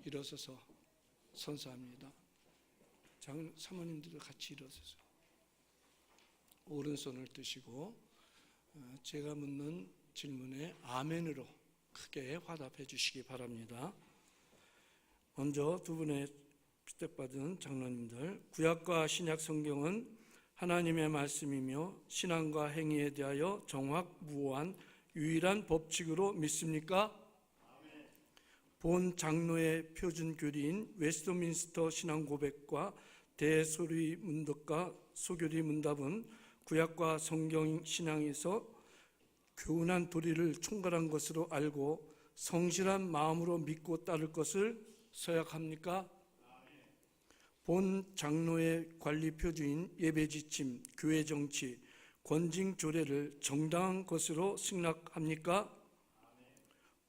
일어서서 선사합니다. 사모님들도 같이 일어서서 오른손을 드시고 제가 묻는 질문에 아멘으로 크게 화답해 주시기 바랍니다. 먼저 두 분의 피택받은 장로님들, 구약과 신약 성경은 하나님의 말씀이며 신앙과 행위에 대하여 정확무오한 유일한 법칙으로 믿습니까? 본 장로의 표준 교리인 웨스트민스터 신앙고백과 대소리 문답과 소교리 문답은 구약과 성경 신앙에서 교훈한 도리를 총괄한 것으로 알고 성실한 마음으로 믿고 따를 것을 서약합니까? 본 장로의 관리 표주인 예배 지침, 교회 정치, 권징 조례를 정당한 것으로 승낙합니까?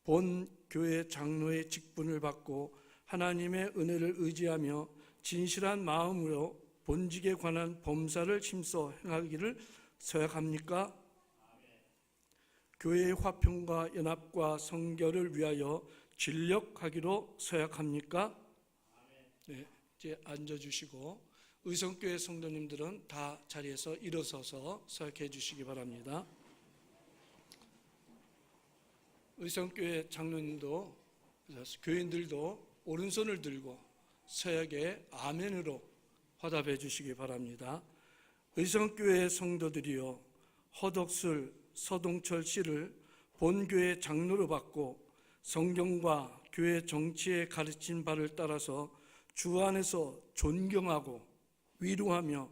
본 교회 장로의 직분을 받고 하나님의 은혜를 의지하며 진실한 마음으로 본직에 관한 범사를 힘써 행하기를 서약합니까? 교회의 화평과 연합과 성결을 위하여 진력하기로 서약합니까? 네, 이제 앉아주시고 의성교회 성도님들은 다 자리에서 일어서서 서약해 주시기 바랍니다. 의성교회 장로님도 교인들도 오른손을 들고 서약에 아멘으로 화답해 주시기 바랍니다. 의성교회 성도들이여, 허덕술 서동철 씨를 본교회 장로로 받고 성경과 교회 정치에 가르친 바를 따라서 주 안에서 존경하고 위로하며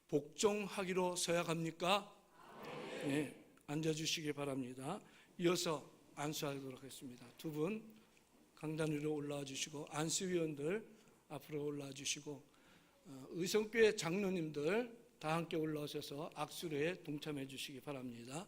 복종하기로 서약합니까? 네, 앉아주시기 바랍니다. 이어서 안수하도록 하겠습니다. 두 분 강단 위로 올라와 주시고, 안수위원들 앞으로 올라와 주시고, 의성교회 장로님들 다 함께 올라오셔서 악수례에 동참해 주시기 바랍니다.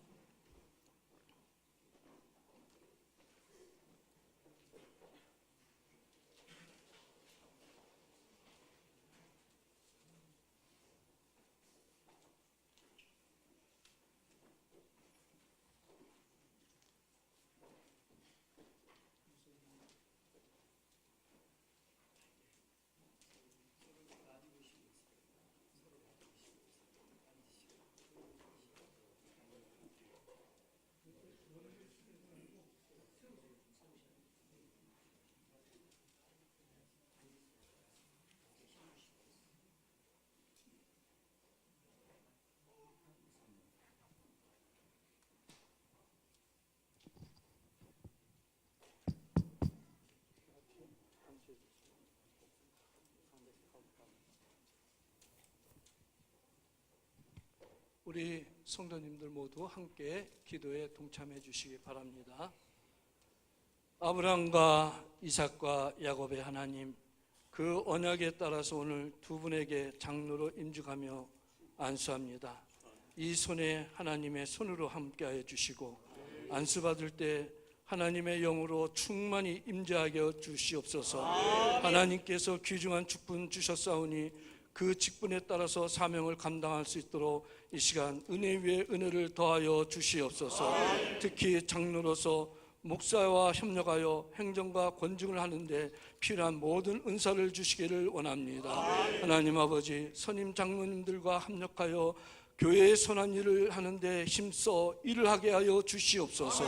우리 성도님들 모두 함께 기도에 동참해 주시기 바랍니다. 아브라함과 이삭과 야곱의 하나님, 그 언약에 따라서 오늘 두 분에게 장로로 임직하며 안수합니다. 이 손에 하나님의 손으로 함께하여 주시고 안수받을 때 하나님의 영으로 충만히 임재하게 하여 주시옵소서. 하나님께서 귀중한 직분 주셨사오니 그 직분에 따라서 사명을 감당할 수 있도록 이 시간 은혜 위에 은혜를 더하여 주시옵소서. 특히 장로로서 목사와 협력하여 행정과 권증을 하는데 필요한 모든 은사를 주시기를 원합니다. 하나님 아버지, 선임 장로님들과 협력하여 교회의 선한 일을 하는데 힘써 일을 하게 하여 주시옵소서.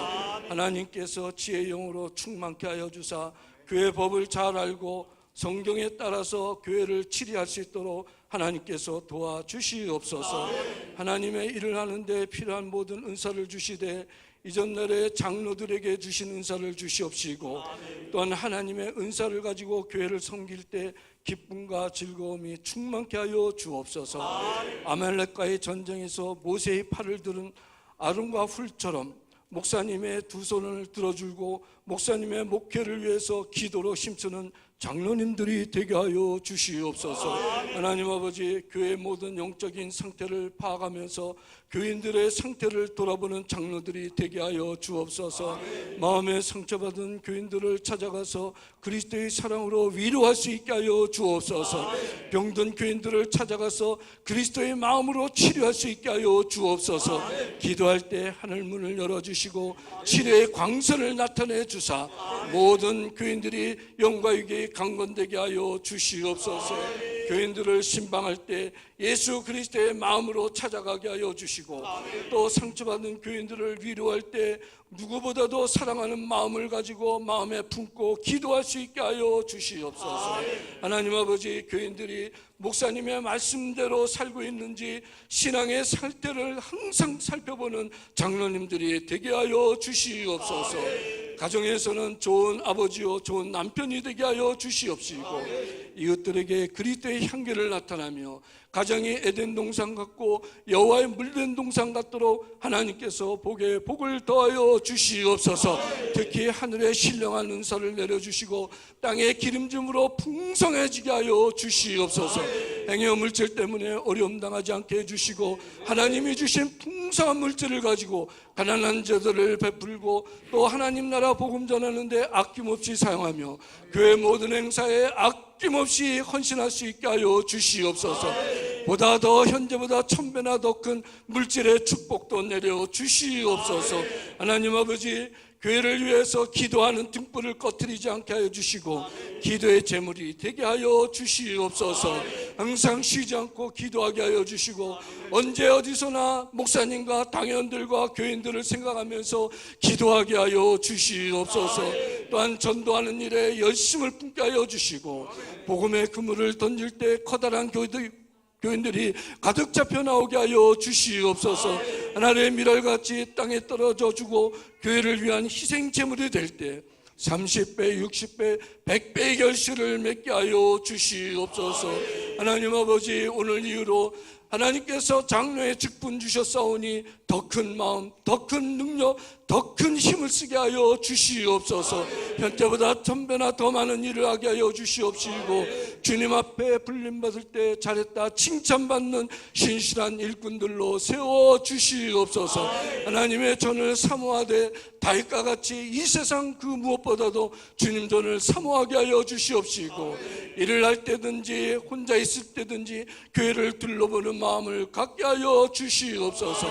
하나님께서 지혜의 영으로 충만케 하여 주사 교회 법을 잘 알고 성경에 따라서 교회를 치리할 수 있도록 하나님께서 도와주시옵소서. 하나님의 일을 하는데 필요한 모든 은사를 주시되 이전날의 장로들에게 주신 은사를 주시옵시고, 또한 하나님의 은사를 가지고 교회를 섬길 때 기쁨과 즐거움이 충만케 하여 주옵소서. 아말렉과의 전쟁에서 모세의 팔을 들은 아론과 훌처럼 목사님의 두 손을 들어주고 목사님의 목회를 위해서 기도로 힘쓰는 장로님들이 되게 하여 주시옵소서. 하나님 아버지, 교회의 모든 영적인 상태를 파악하면서 교인들의 상태를 돌아보는 장로들이 되게 하여 주옵소서. 마음에 상처받은 교인들을 찾아가서 그리스도의 사랑으로 위로할 수 있게 하여 주옵소서. 병든 교인들을 찾아가서 그리스도의 마음으로 치료할 수 있게 하여 주옵소서. 기도할 때 하늘 문을 열어주시고 치료의 광선을 나타내 주사 모든 교인들이 영과 육의 교인들이 강건되게 하여 주시옵소서. 교인들을 신방할 때 예수 그리스도의 마음으로 찾아가게 하여 주시고, 또 상처받은 교인들을 위로할 때 누구보다도 사랑하는 마음을 가지고 마음에 품고 기도할 수 있게 하여 주시옵소서. 하나님 아버지, 교인들이 목사님의 말씀대로 살고 있는지 신앙의 상태를 항상 살펴보는 장로님들이 되게 하여 주시옵소서. 가정에서는 좋은 아버지요 좋은 남편이 되게 하여 주시옵시고, 이것들에게 그리스도의 향기를 나타나며 가정이 에덴 동산 같고 여호와의 물된 동산 같도록 하나님께서 복에 복을 더하여 주시옵소서. 특히 하늘에 신령한 은사를 내려주시고 땅의 기름짐으로 풍성해지게 하여 주시옵소서. 행여 물질 때문에 어려움 당하지 않게 해주시고, 하나님이 주신 풍성한 물질을 가지고 가난한 자들을 베풀고, 또 하나님 나라 복음 전하는데 아낌없이 사용하며 교회 모든 행사에 아낌없이 헌신할 수 있게 하여 주시옵소서. 보다 더 현재보다 1000배나 더 큰 물질의 축복도 내려 주시옵소서. 하나님 아버지, 교회를 위해서 기도하는 등불을 꺼뜨리지 않게 하여 주시고 기도의 제물이 되게 하여 주시옵소서. 항상 쉬지 않고 기도하게 하여 주시고, 언제 어디서나 목사님과 당회원들과 교인들을 생각하면서 기도하게 하여 주시옵소서. 또한 전도하는 일에 열심을 품게 하여 주시고, 복음의 그물을 던질 때 커다란 교인들이 가득 잡혀 나오게 하여 주시옵소서. 하나님의 밀알같이 땅에 떨어져 주고 교회를 위한 희생 제물이 될 때 30배, 60배, 100배의 결실을 맺게 하여 주시옵소서. 하나님 아버지, 오늘 이후로 하나님께서 장로의 직분 주셨사오니 더 큰 마음, 더 큰 능력, 더 큰 힘을 쓰게 하여 주시옵소서. 현재보다 1000배나 더 많은 일을 하게 하여 주시옵시고, 주님 앞에 불림받을 때 잘했다 칭찬받는 신실한 일꾼들로 세워 주시옵소서. 하나님의 전을 사모하되 다윗과 같이 이 세상 그 무엇보다도 주님 전을 사모하게 하여 주시옵시고, 일을 할 때든지 혼자 있을 때든지 교회를 둘러보는 마음을 갖게 하여 주시옵소서.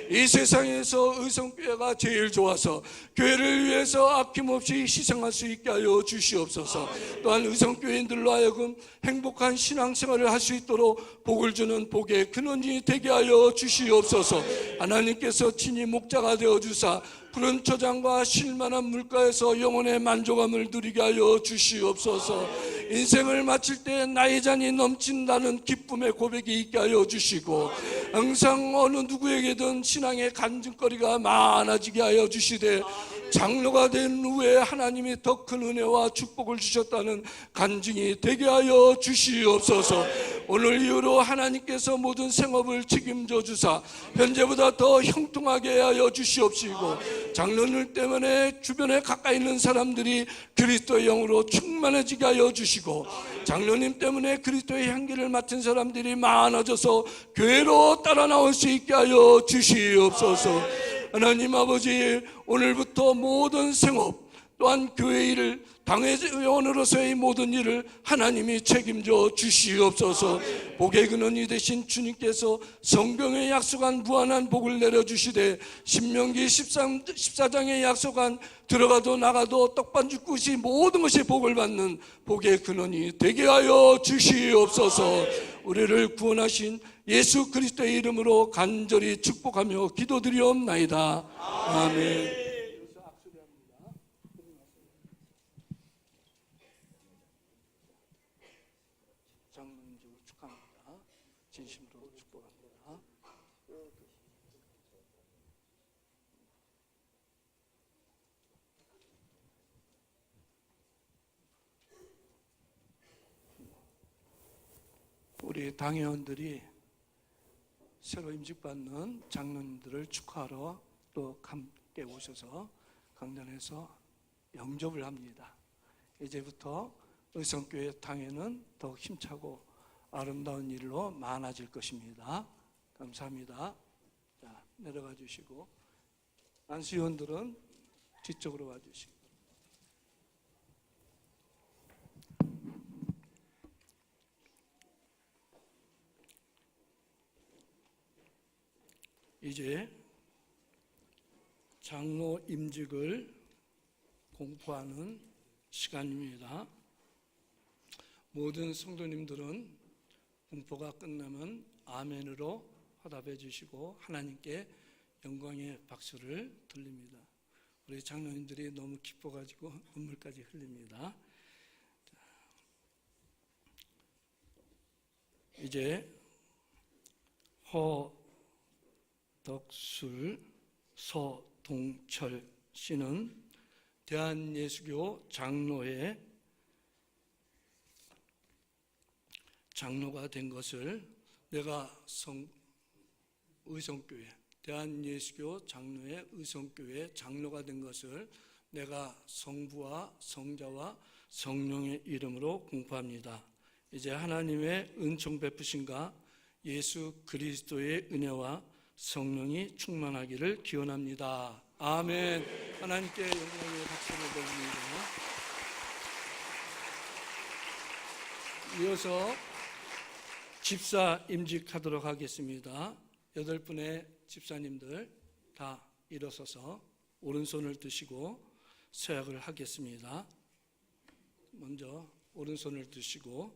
이 세상에서 의성교회가 제일 좋아서 교회를 위해서 아낌없이 희생할 수 있게 하여 주시옵소서. 또한 의성교인들로 하여금 행복한 신앙생활을 할 수 있도록 복을 주는 복의 근원이 되게 하여 주시옵소서. 하나님께서 친히 목자가 되어 주사 푸른 초장과 쉴만한 물가에서 영혼의 만족함을 누리게 하여 주시옵소서. 인생을 마칠 때 나의 잔이 넘친다는 기쁨의 고백이 있게 하여 주시고, 항상 어느 누구에게든 신앙의 간증거리가 많아지게 하여 주시되, 장로가 된 후에 하나님이 더 큰 은혜와 축복을 주셨다는 간증이 되게 하여 주시옵소서. 오늘 이후로 하나님께서 모든 생업을 책임져 주사 현재보다 더 형통하게 하여 주시옵시고, 장로들 때문에 주변에 가까이 있는 사람들이 그리스도의 영으로 충만해지게 하여 주시고, 장로님 때문에 그리스도의 향기를 맡은 사람들이 많아져서 교회로 따라 나올 수 있게 하여 주시옵소서. 하나님 아버지, 오늘부터 모든 생업 또한 교회 일을 당회원으로서의 모든 일을 하나님이 책임져 주시옵소서. 복의 근원이 되신 주님께서 성경에 약속한 무한한 복을 내려주시되, 신명기 14장에 약속한 들어가도 나가도 떡반죽굿이 모든 것이 복을 받는 복의 근원이 되게 하여 주시옵소서. 우리를 구원하신 예수 그리스도의 이름으로 간절히 축복하며 기도드리옵나이다. 아멘. 장로님을 축하합니다. 진심으로 축복합니다. 우리 당회원들이 새로 임직받는 장로님들을 축하하러 또 함께 오셔서 강단에서 영접을 합니다. 이제부터 의성교회 당회는 더욱 힘차고 아름다운 일로 많아질 것입니다. 감사합니다. 자, 내려가 주시고, 안수위원들은 뒤쪽으로 와 주시고. 이제 장로 임직을 공포하는 시간입니다. 모든 성도님들은 공포가 끝나면 아멘으로 화답해 주시고 하나님께 영광의 박수를 돌립니다. 우리 장로님들이 너무 기뻐가지고 눈물까지 흘립니다. 이제 허덕술 서동철 씨는 대한예수교 장로회 장로가 된 것을 내가 의성교회 대한예수교 장로회 의성교회 장로가 된 것을 내가 성부와 성자와 성령의 이름으로 공포합니다. 이제 하나님의 은총 베푸심과 예수 그리스도의 은혜와 성령이 충만하기를 기원합니다. 아멘. 하나님께 영광의 박수를 드립니다. 이어서 집사 임직하도록 하겠습니다. 8분의 집사님들 다 일어서서 오른손을 드시고 서약을 하겠습니다. 먼저 오른손을 드시고,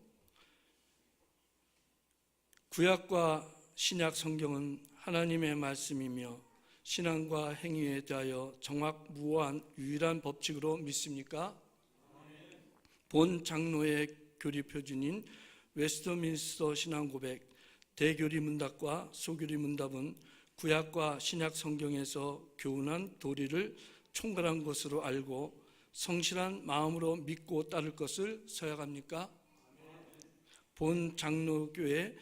구약과 신약 성경은 하나님의 말씀이며 신앙과 행위에 대하여 정확무한 유일한 법칙으로 믿습니까? 본 장로의 교리 표준인 웨스트민스터 신앙고백 대교리 문답과 소교리 문답은 구약과 신약 성경에서 교훈한 도리를 총괄한 것으로 알고 성실한 마음으로 믿고 따를 것을 서약합니까? 본 장로교회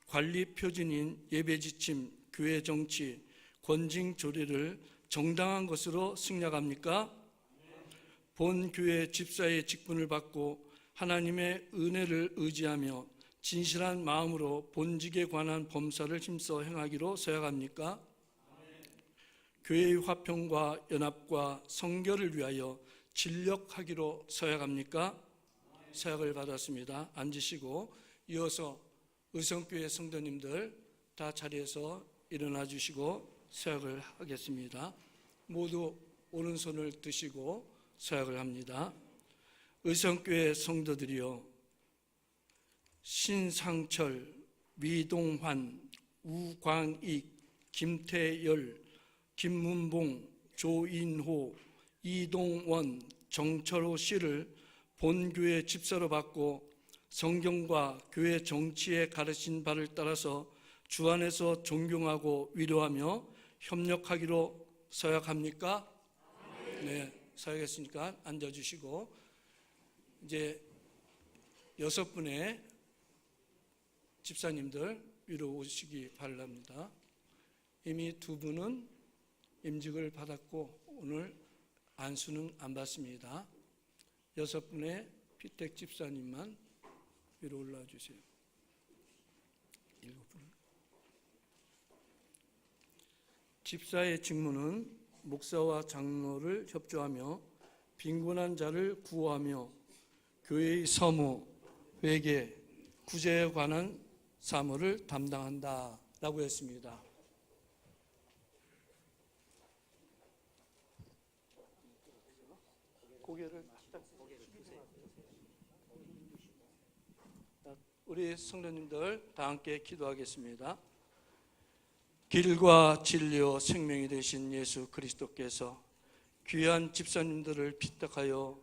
관리 표준인 예배 지침, 교회 정치, 권징 조례를 정당한 것으로 승낙합니까? 본 교회 집사의 직분을 받고 하나님의 은혜를 의지하며 진실한 마음으로 본직에 관한 범사를 힘써 행하기로 서약합니까? 교회의 화평과 연합과 성결을 위하여 진력하기로 서약합니까? 서약을 받았습니다. 앉으시고 이어서 의성교회 성도님들 다 자리에서 일어나 주시고 서약을 하겠습니다. 모두 오른손을 드시고 서약을 합니다. 의성교회 성도들이여, 신상철, 미동환, 우광익, 김태열, 김문봉, 조인호, 이동원, 정철호 씨를 본교회 집사로 받고 성경과 교회 정치에 가르친 바를 따라서 주 안에서 존경하고 위로하며 협력하기로 서약합니까? 네, 서약했으니까 앉아주시고 이제 6분의 집사님들 위로 오시기 바랍니다. 이미 2분은 임직을 받았고 오늘 안수는 안 받습니다. 6분의 피택 집사님만 위로 올라와 주세요. 7분. 집사의 직무는 목사와 장로를 협조하며 빈곤한 자를 구호하며 교회의 서무, 회계, 구제에 관한 사무를 담당한다 라고 했습니다. 우리 성도님들 다 함께 기도하겠습니다. 길과 진리와 생명이 되신 예수 그리스도께서 귀한 집사님들을 픽박하여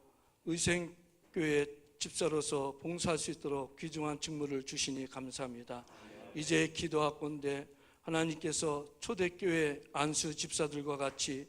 의생교회 집사로서 봉사할 수 있도록 귀중한 직무를 주시니 감사합니다. 이제 기도하건대 하나님께서 초대교회 안수 집사들과 같이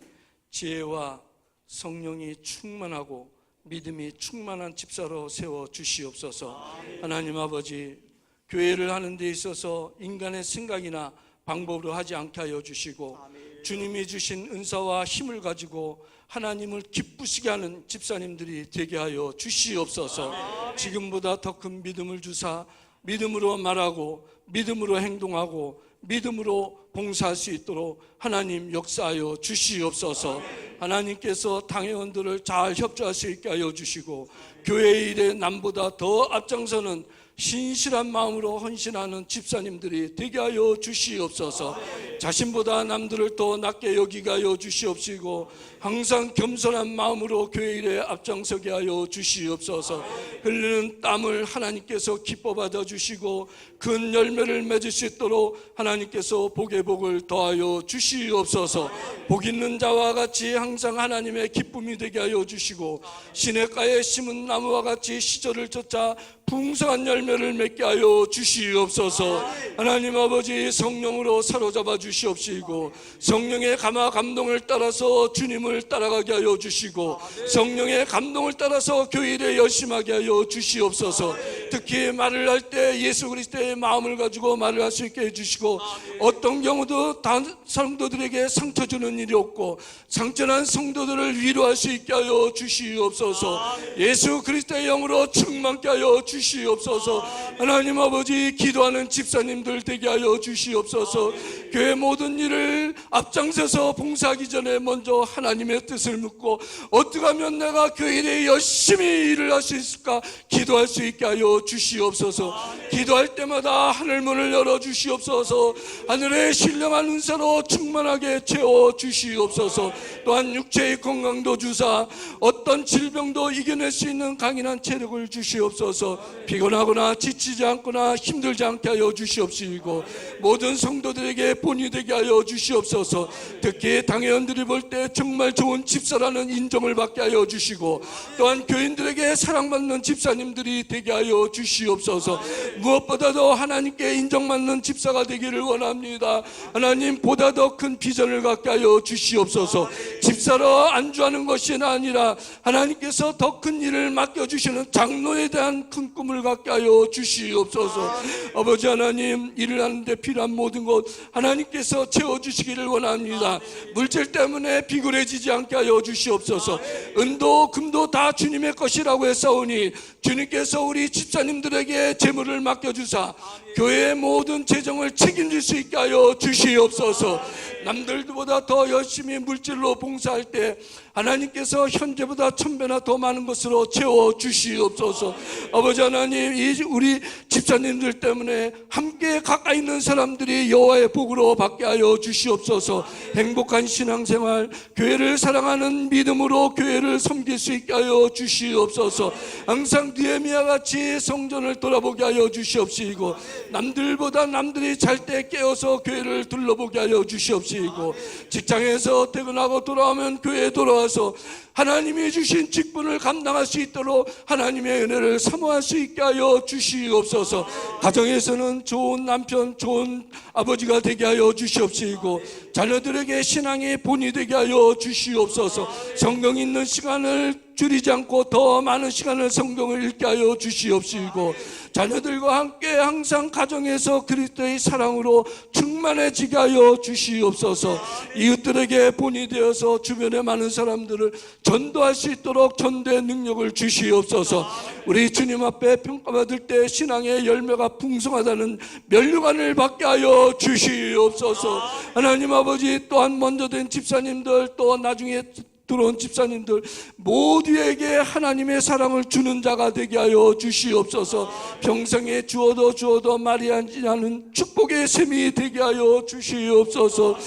지혜와 성령이 충만하고 믿음이 충만한 집사로 세워 주시옵소서. 하나님 아버지, 교회를 하는 데 있어서 인간의 생각이나 방법으로 하지 않게 하여 주시고 주님이 주신 은사와 힘을 가지고 하나님을 기쁘시게 하는 집사님들이 되게 하여 주시옵소서. 지금보다 더 큰 믿음을 주사 믿음으로 말하고 믿음으로 행동하고 믿음으로 봉사할 수 있도록 하나님 역사하여 주시옵소서. 하나님께서 당회원들을 잘 협조할 수 있게 하여 주시고 교회의 일에 남보다 더 앞장서는 신실한 마음으로 헌신하는 집사님들이 되게 하여 주시옵소서. 자신보다 남들을 더 낮게 여기게 하여 주시옵시고 항상 겸손한 마음으로 교회 일에 앞장서게 하여 주시옵소서. 흘리는 땀을 하나님께서 기뻐 받아주시고 큰 열매를 맺을 수 있도록 하나님께서 복에 복을 더하여 주시옵소서. 복 있는 자와 같이 항상 하나님의 기쁨이 되게 하여 주시고 시냇가에 심은 나무와 같이 시절을 쫓아 풍성한 열매를 맺게 하여 주시옵소서. 하나님 아버지, 성령으로 사로잡아 주시옵시고 성령의 감화 감동을 따라서 주님을 따라가게 하여 주시고 성령의 감동을 따라서 교회 일에 열심하게 하여 주시옵소서. 특히 말을 할 때 예수 그리스도의 마음을 가지고 말을 할 수 있게 해주시고 어떤 경우도 성도들에게 상처 주는 일이 없고 상처난 성도들을 위로할 수 있게 하여 주시옵소서. 예수 그리스도의 영으로 충만케 하여 주시옵소서. 하나님 아버지, 기도하는 집사님들 되게 하여 주시옵소서. 교회 모든 일을 앞장서서 봉사하기 전에 먼저 하나님의 뜻을 묻고 어떻게 하면 내가 교회 일에 열심히 일을 할 수 있을까 기도할 수 있게 하여 주시옵소서. 기도할 때마다 하늘문을 열어주시옵소서. 하늘의 신령한 은사로 충만하게 채워주시옵소서. 또한 육체의 건강도 주사 어떤 질병도 이겨낼 수 있는 강인한 체력을 주시옵소서. 피곤하거나 지치지 않거나 힘들지 않게 하여 주시옵시고 모든 성도들에게 본이 되게 하여 주시옵소서. 특히 당회원들이 볼 때 정말 좋은 집사라는 인정을 받게 하여 주시고 또한 교인들에게 사랑받는 집사님들이 되게 하여 주시옵소서. 무엇보다도 하나님께 인정받는 집사가 되기를 원합니다. 하나님, 보다 더 큰 비전을 갖게 하여 주시옵소서. 집사로 안주하는 것이 아니라 하나님께서 더 큰 일을 맡겨주시는 장로에 대한 큰 꿈을 갖게 하여 주시옵소서. 아버지 하나님, 일을 하는데 필요한 모든 것 하나님께서 채워주시기를 원합니다. 물질 때문에 비굴해지지 않게 하여 주시옵소서. 은도 금도 다 주님의 것이라고 했사오니 주님께서 우리 집사님들에게 재물을 맡겨주사 교회의 모든 재정을 책임질 수 있게 하여 주시옵소서. 남들보다 더 열심히 물질로 봉사할 때 하나님께서 현재보다 1000배나 더 많은 것으로 채워주시옵소서. 아버지 하나님, 우리 집사님들 때문에 함께 가까이 있는 사람들이 여호와의 복으로 받게 하여 주시옵소서. 행복한 신앙생활, 교회를 사랑하는 믿음으로 교회를 섬길 수 있게 하여 주시옵소서. 항상 느헤미야 같이 성전을 돌아보게 하여 주시옵시고 남들보다 남들이 잘 때 깨어서 교회를 둘러보게 하여 주시옵시고 직장에서 퇴근하고 돌아오면 교회에 돌아와서 하나님이 주신 직분을 감당할 수 있도록 하나님의 은혜를 사모할 수 있게 하여 주시옵소서. 가정에서는 좋은 남편, 좋은 아버지가 되게 하여 주시옵시고 자녀들에게 신앙의 본이 되게 하여 주시옵소서. 성경 읽는 시간을 줄이지 않고 더 많은 시간을 성경을 읽게 하여 주시옵시고 자녀들과 함께 항상 가정에서 그리스도의 사랑으로 충만해지게 하여 주시옵소서. 이웃들에게 본이 되어서 주변에 많은 사람들을 전도할 수 있도록 전도의 능력을 주시옵소서. 우리 주님 앞에 평가받을 때 신앙의 열매가 풍성하다는 면류관을 받게 하여 주시옵소서. 하나님 아버지, 또한 먼저 된 집사님들 또 나중에 들어온 집사님들 모두에게 하나님의 사랑을 주는 자가 되게 하여 주시옵소서. 평생에 주어도 말이 하지 않은 축복의 샘이 되게 하여 주시옵소서.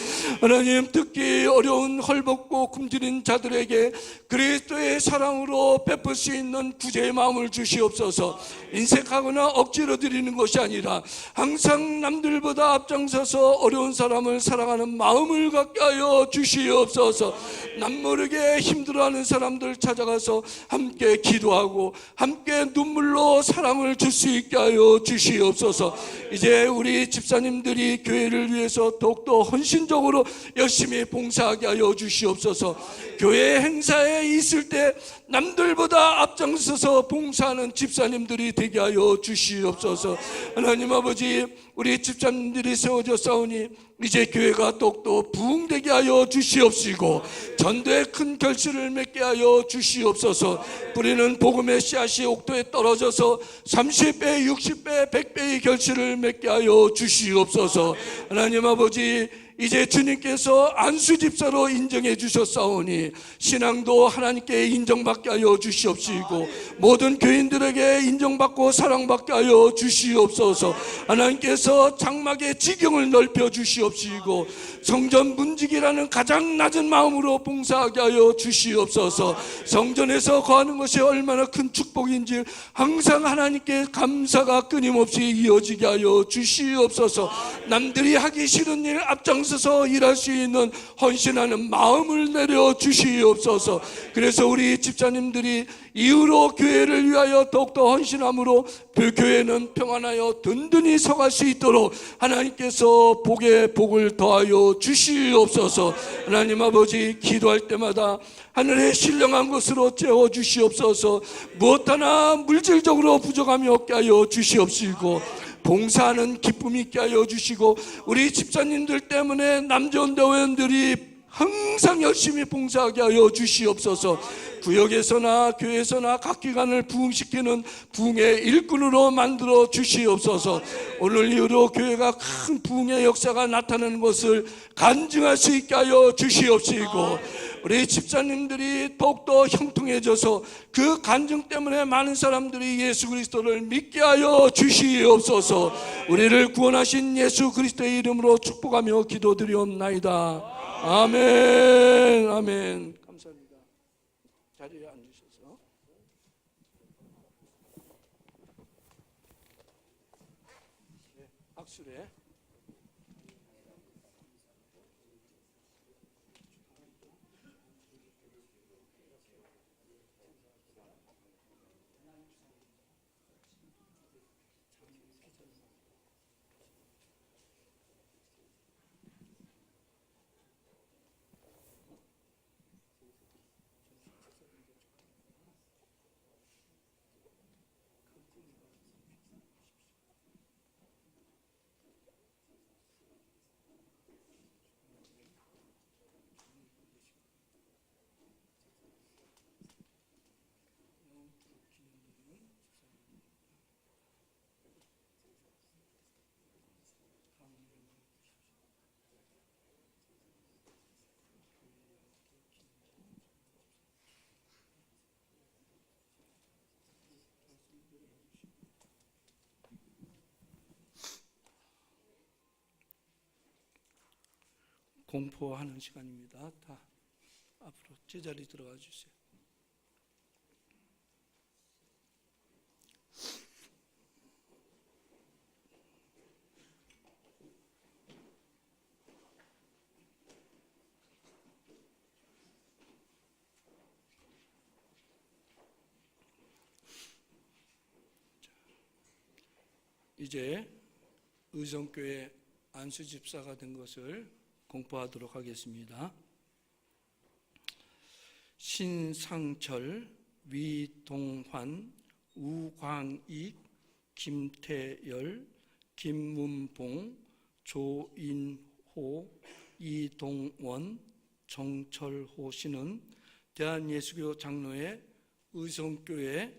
하나님, 특히 어려운 헐벗고 굶주린 자들에게 그리스도의 사랑으로 베풀 수 있는 구제의 마음을 주시옵소서. 인색하거나 억지로 드리는 것이 아니라 항상 남들보다 앞장서서 어려운 사람을 사랑하는 마음을 갖게 하여 주시옵소서. 남모르게 힘들어하는 사람들 찾아가서 함께 기도하고 함께 눈물로 사랑을 줄 수 있게 하여 주시옵소서. 이제 우리 집사님들이 교회를 위해서 더욱더 헌신적으로 열심히 봉사하게 하여 주시옵소서. 교회 행사에 있을 때 남들보다 앞장서서 봉사하는 집사님들이 되게 하여 주시옵소서. 하나님 아버지, 우리 집사님들이 세워져 싸우니 이제 교회가 더욱더 부흥되게 하여 주시옵시고 전도의 큰 결실을 맺게 하여 주시옵소서. 뿌리는 복음의 씨앗이 옥토에 떨어져서 30배, 60배, 100배의 결실을 맺게 하여 주시옵소서. 하나님 아버지, 이제 주님께서 안수 집사로 인정해 주셨사오니 신앙도 하나님께 인정받게 하여 주시옵시고 모든 교인들에게 인정받고 사랑받게 하여 주시옵소서. 하나님께서 장막의 지경을 넓혀 주시옵시고 성전 문지기라는 가장 낮은 마음으로 봉사하게 하여 주시옵소서. 성전에서 거하는 것이 얼마나 큰 축복인지 항상 하나님께 감사가 끊임없이 이어지게 하여 주시옵소서. 남들이 하기 싫은 일 앞장서서 일할 수 있는 헌신하는 마음을 내려 주시옵소서. 그래서 우리 집사님들이 이후로 교회를 위하여 더욱더 헌신함으로 교회는 평안하여 든든히 서갈 수 있도록 하나님께서 복에 복을 더하여 주시옵소서. 하나님 아버지, 기도할 때마다 하늘에 신령한 것으로 채워주시옵소서. 무엇 하나 물질적으로 부족함이 없게 하여 주시옵시고 봉사하는 기쁨이 있게 하여 주시고 우리 집사님들 때문에 남전대원들이 항상 열심히 봉사하게 하여 주시옵소서. 구역에서나 교회에서나 각 기관을 부흥시키는 부흥의 일꾼으로 만들어 주시옵소서. 오늘 이후로 교회가 큰 부흥의 역사가 나타나는 것을 간증할 수 있게 하여 주시옵시고 우리 집사님들이 더욱더 형통해져서 그 간증 때문에 많은 사람들이 예수 그리스도를 믿게 하여 주시옵소서. 우리를 구원하신 예수 그리스도의 이름으로 축복하며 기도드리옵나이다. 아멘. 아멘. 감사합니다. 자리에 앉으셔서. 네, 악수래. 공포하는 시간입니다. 다 앞으로 제자리 들어가 주세요. 이제 의성교회 안수집사가 된 것을 공포하도록 하겠습니다. 신상철, 위동환, 우광익, 김태열, 김문봉, 조인호, 이동원, 정철호 씨는 대한예수교 장로회 의성교회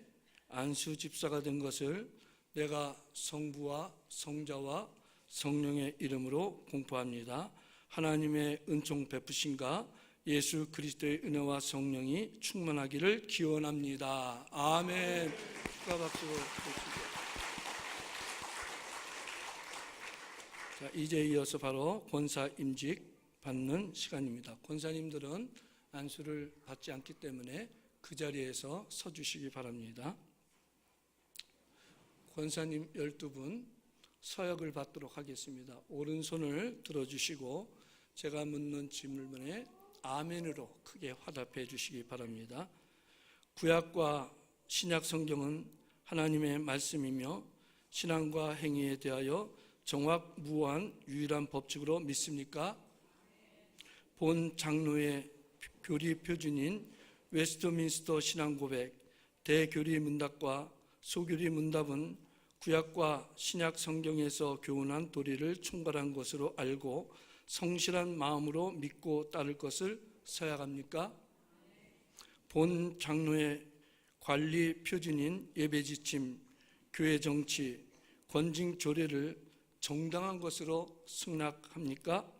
안수집사가 된 것을 내가 성부와 성자와 성령의 이름으로 공포합니다. 하나님의 은총 베푸심과 예수 그리스도의 은혜와 성령이 충만하기를 기원합니다. 아멘. 축하 박수 드리시죠. 자, 이제 이어서 바로 권사 임직 받는 시간입니다. 권사님들은 안수를 받지 않기 때문에 그 자리에서 서 주시기 바랍니다. 권사님 12분 서약을 받도록 하겠습니다. 오른손을 들어주시고 제가 묻는 질문에 아멘으로 크게 화답해 주시기 바랍니다. 구약과 신약 성경은 하나님의 말씀이며 신앙과 행위에 대하여 정확무한 유일한 법칙으로 믿습니까? 본 장로의 교리 표준인 웨스트민스터 신앙고백, 대교리 문답과 소교리 문답은 구약과 신약 성경에서 교훈한 도리를 총괄한 것으로 알고 성실한 마음으로 믿고 따를 것을 서약합니까? 본 장로의 관리 표준인 예배지침, 교회 정치, 권징 조례를 정당한 것으로 승낙합니까?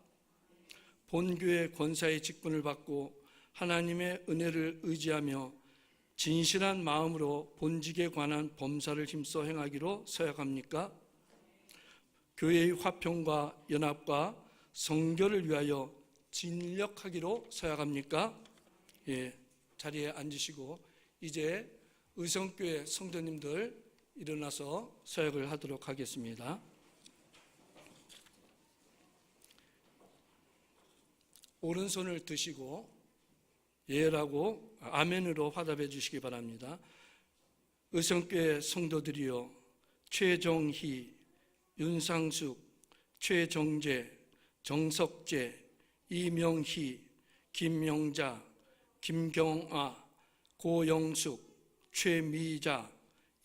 본교회 권사의 직분을 받고 하나님의 은혜를 의지하며 진실한 마음으로 본직에 관한 범사를 힘써 행하기로 서약합니까? 교회의 화평과 연합과 성결을 위하여尽力하기로 서약합니까? 예, 자리에 앉으시고 이제 의성교회 성도님들 일어나서 서약을 하도록 하겠습니다. 오른손을 드시고 예라고 아멘으로 화답해 주시기 바랍니다. 의성교회 성도들이여, 최정희, 윤상숙, 최정재, 정석재, 이명희, 김명자, 김경아, 고영숙, 최미자,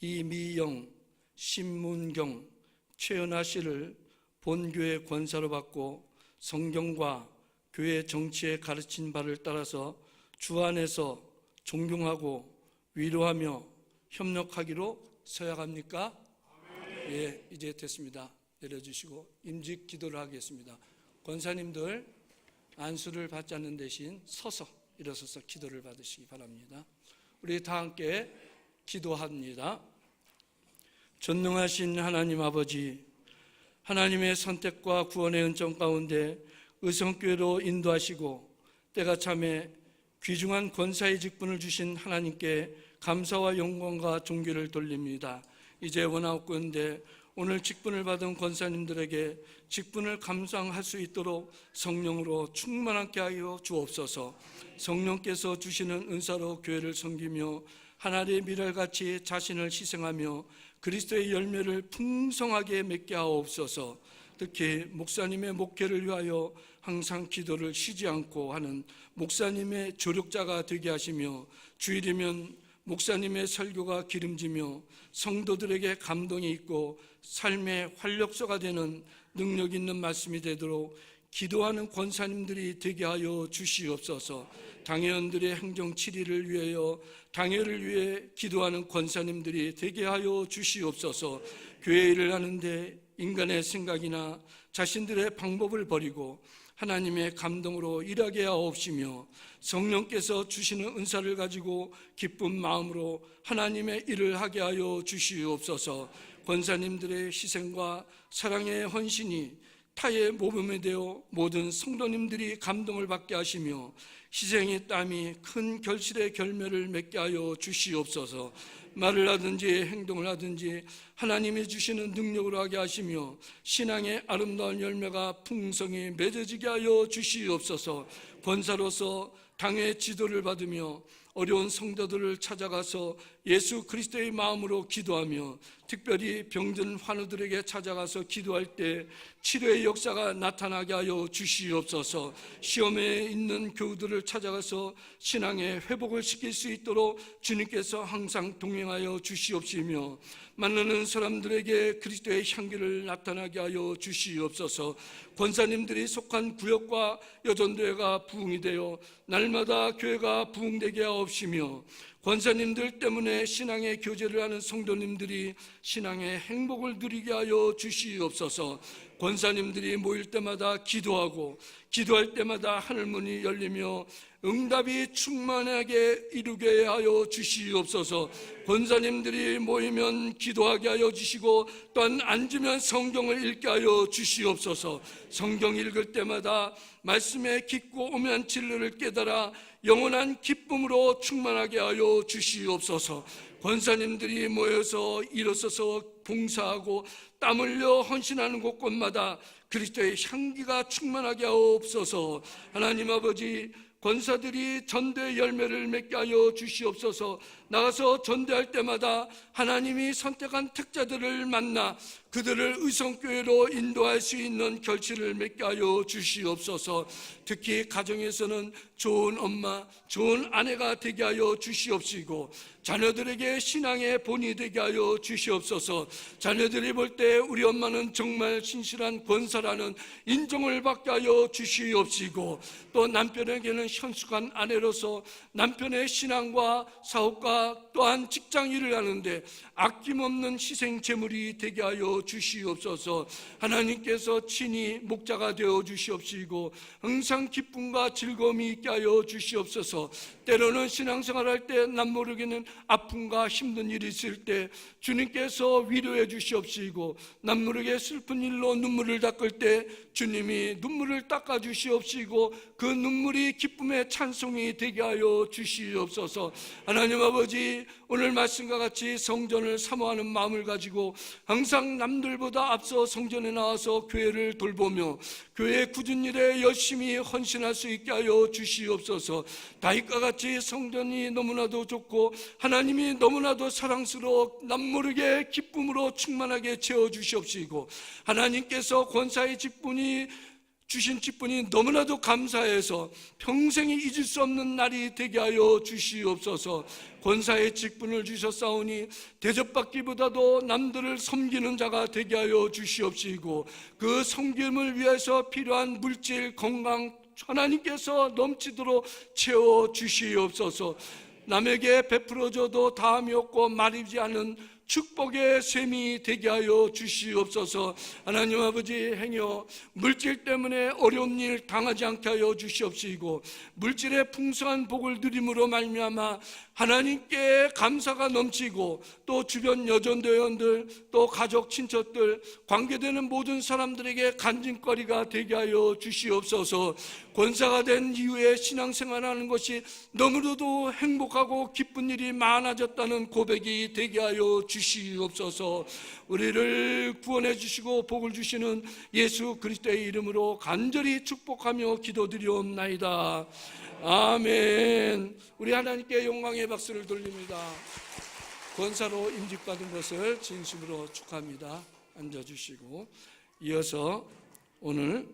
이미영, 신문경, 최은하 씨를 본교회 권사로 받고 성경과 교회 정치의 가르친 바를 따라서 주 안에서 존경하고 위로하며 협력하기로 서약합니까? 예, 이제 됐습니다. 내려주시고 임직 기도를 하겠습니다. 권사님들 안수를 받지 않는 대신 서서 일어서서 기도를 받으시기 바랍니다. 우리 다 함께 기도합니다. 전능하신 하나님 아버지, 하나님의 선택과 구원의 은총 가운데 의성교회로 인도하시고 때가 참에 귀중한 권사의 직분을 주신 하나님께 감사와 영광과 존귀를 돌립니다. 이제 원하옵건대 오늘 직분을 받은 권사님들에게 직분을 감당할 수 있도록 성령으로 충만하게 하여 주옵소서. 성령께서 주시는 은사로 교회를 섬기며 하나님의 미랄같이 자신을 희생하며 그리스도의 열매를 풍성하게 맺게 하옵소서. 특히 목사님의 목회를 위하여 항상 기도를 쉬지 않고 하는 목사님의 조력자가 되게 하시며 주일이면 목사님의 설교가 기름지며 성도들에게 감동이 있고 삶의 활력소가 되는 능력 있는 말씀이 되도록 기도하는 권사님들이 되게 하여 주시옵소서. 당회원들의 행정 7일을 위하여 당회를 위해 기도하는 권사님들이 되게 하여 주시옵소서. 교회 일을 하는데 인간의 생각이나 자신들의 방법을 버리고 하나님의 감동으로 일하게 하옵시며 성령께서 주시는 은사를 가지고 기쁜 마음으로 하나님의 일을 하게 하여 주시옵소서. 권사님들의 희생과 사랑의 헌신이 타의 모범이 되어 모든 성도님들이 감동을 받게 하시며 희생의 땀이 큰 결실의 결매를 맺게 하여 주시옵소서. 말을 하든지 행동을 하든지 하나님이 주시는 능력으로 하게 하시며 신앙의 아름다운 열매가 풍성히 맺어지게 하여 주시옵소서. 권사로서 당의 지도를 받으며 어려운 성도들을 찾아가서 예수 그리스도의 마음으로 기도하며 특별히 병든 환우들에게 찾아가서 기도할 때 치료의 역사가 나타나게 하여 주시옵소서. 시험에 있는 교우들을 찾아가서 신앙의 회복을 시킬 수 있도록 주님께서 항상 동행하여 주시옵시며 만나는 사람들에게 그리스도의 향기를 나타나게 하여 주시옵소서. 권사님들이 속한 구역과 여전도회가 부흥이 되어 날마다 교회가 부흥되게 하옵시며 권사님들 때문에 신앙의 교제를 하는 성도님들이 신앙의 행복을 누리게 하여 주시옵소서. 권사님들이 모일 때마다 기도하고 기도할 때마다 하늘문이 열리며 응답이 충만하게 이루게 하여 주시옵소서. 권사님들이 모이면 기도하게 하여 주시고 또한 앉으면 성경을 읽게 하여 주시옵소서. 성경 읽을 때마다 말씀의 깊고 오묘한 진리를 깨달아 영원한 기쁨으로 충만하게 하여 주시옵소서. 권사님들이 모여서 일어서서 봉사하고 땀 흘려 헌신하는 곳곳마다 그리스도의 향기가 충만하게 하옵소서. 하나님 아버지, 권사들이 전도의 열매를 맺게 하여 주시옵소서. 나가서 전도할 때마다 하나님이 선택한 특자들을 만나 그들을 의성교회로 인도할 수 있는 결실을 맺게 하여 주시옵소서. 특히 가정에서는 좋은 엄마, 좋은 아내가 되게 하여 주시옵시고 자녀들에게 신앙의 본이 되게 하여 주시옵소서. 자녀들이 볼 때 우리 엄마는 정말 신실한 권사라는 인정을 받게 하여 주시옵시고 또 남편에게는 현숙한 아내로서 남편의 신앙과 사업과 목회자 또한 직장 일을 하는데 아낌없는 희생 제물이 되게 하여 주시옵소서. 하나님께서 친히 목자가 되어 주시옵시고 항상 기쁨과 즐거움이 있게 하여 주시옵소서. 때로는 신앙생활할 때 남모르게는 아픔과 힘든 일이 있을 때 주님께서 위로해 주시옵시고 남모르게 슬픈 일로 눈물을 닦을 때 주님이 눈물을 닦아 주시옵시고 그 눈물이 기쁨의 찬송이 되게 하여 주시옵소서. 하나님 아버지, 오늘 말씀과 같이 성전을 사모하는 마음을 가지고 항상 남들보다 앞서 성전에 나와서 교회를 돌보며 교회 굳은 일에 열심히 헌신할 수 있게 하여 주시옵소서. 다윗과 같이 성전이 너무나도 좋고 하나님이 너무나도 사랑스러워 남모르게 기쁨으로 충만하게 채워주시옵시고 하나님께서 권사의 직분이 주신 직분이 너무나도 감사해서 평생이 잊을 수 없는 날이 되게 하여 주시옵소서. 권사의 직분을 주셨사오니 대접받기보다도 남들을 섬기는 자가 되게 하여 주시옵시고 그 섬김을 위해서 필요한 물질, 건강 하나님께서 넘치도록 채워 주시옵소서. 남에게 베풀어줘도 다함이 없고 마르지 않은 축복의 샘이 되게 하여 주시옵소서. 하나님 아버지, 행여 물질 때문에 어려운 일 당하지 않게 하여 주시옵시고 물질의 풍성한 복을 누림으로 말미암아 하나님께 감사가 넘치고 또 주변 여전대원들 또 가족 친척들 관계되는 모든 사람들에게 간증거리가 되게 하여 주시옵소서. 권사가 된 이후에 신앙생활하는 것이 너무나도 행복하고 기쁜 일이 많아졌다는 고백이 되게 하여 주시옵소서. 우리를 구원해 주시고 복을 주시는 예수 그리스도의 이름으로 간절히 축복하며 기도드리옵나이다. 아멘. 우리 하나님께 영광의 박수를 돌립니다. 권사로 임직받은 것을 진심으로 축하합니다. 앉아주시고 이어서 오늘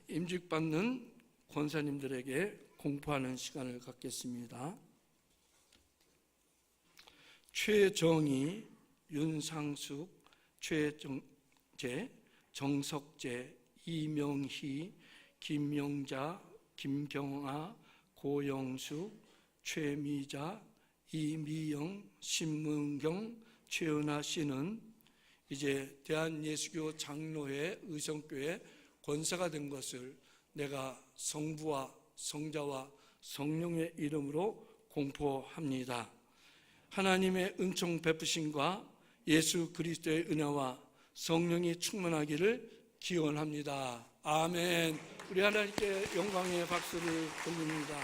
임직받는 권사님들에게 공포하는 시간을 갖겠습니다. 최정희, 윤상숙, 최정재, 정석재, 이명희, 김명자, 김경아, 고영숙, 최미자, 이미영, 신문경, 최은하 씨는 이제 대한예수교 장로회 의성교회 권사가 된 것을 내가 성부와 성자와 성령의 이름으로 공포합니다. 하나님의 은총 베푸심과 예수 그리스도의 은혜와 성령이 충만하기를 기원합니다. 아멘. 우리 하나님께 영광의 박수를 돌립니다.